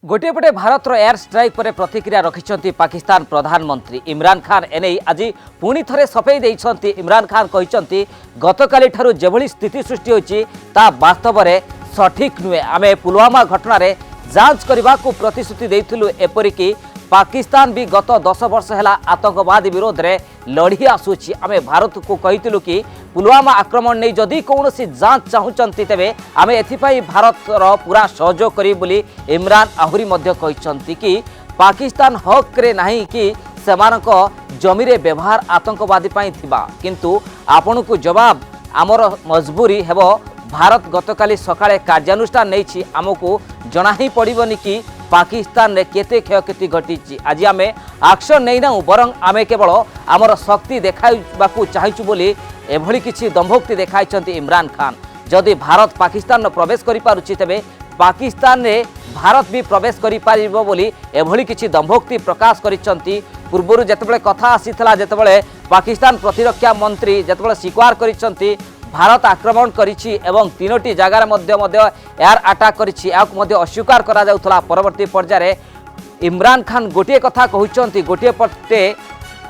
गोटे पटे Bharat air strike पर प्रतिक्रिया रखिंट पाकिस्तान प्रधानमंत्री इमरान खान एने आज पुणी थे सफेई देइछंती। इमरान खान कहते गतकाली ठारू जेभली स्थिति सृष्टि होची ता वास्तव में सठिक नुहे। आमे पुलवामा घटना जांच करने को प्रतिश्रुति देइथिलु। एपरिकी पाकिस्तान भी गत 10 वर्ष है आतंकवादी विरोध में लड़ी आसूची। आमे भारत को कहिथिलु कि पुलवामा आक्रमण नहीं जदि कौन जांच चाहूँगी तेरे आम एथपाई भारतर पूरा सहयोग करी बोली इमरान आहरी मध्य कहते कि पाकिस्तान हक रे नहीं कि सेमानक जमी रे व्यवहार आतंकवादी पाई थिबा किंतु आपण को जवाब आमर मजबूरी हेबो। भारत गतकाली सकाळे कार्यानुष्ठान नहीं आमको जना ही पड़ोनी कि पाकिस्तान रे केते क्षयक्षति घटी। आज आम एक्शन नहीं ना बरं आम केवल आमर शक्ति देखाइबाकू चाहूँ बोली एभली किछि दंभोक्ति देखाइछंती इमरान खान। जदि भारत पाकिस्तान प्रवेश करि पारुछि तेबे पाकिस्तान रे भारत भी प्रवेश करि पारिबो बोली एभली किछि दंभोक्ति प्रकाश करिछंती। पूर्वरु जेतेबेले कथा आसीथला जेतेबेले पाकिस्तान प्रतिरक्षा मंत्री जेतेबेले स्वीकार करिछंती भारत आक्रमण करिछि एवं तीनोटी जगार मध्य एयर अटैक करिछि याक मध्य अस्वीकार करा जाउथला। परवर्ती पर्याय इमरान खान गोटे कथा कहउछंती गोटे पटे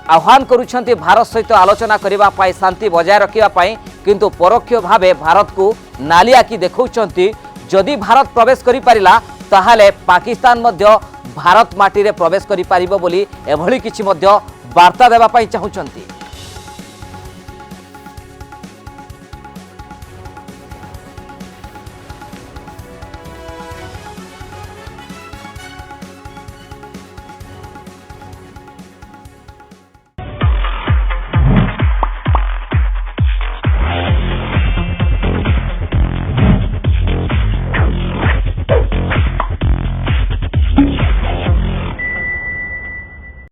आह्वान करुछंती भारत सहित आलोचना करिबा पाई शांति बजाय रखिबा पाई किंतु परोक्ष भावे भारत को नाली आखि देखौछंती। जदि भारत प्रवेश करि पारिला ताहाले पाकिस्तान मध्य भारत माटी रे प्रवेश करि पारिबो बोली एभली किछि मध्य वार्ता देबा पाई चाहुछंती।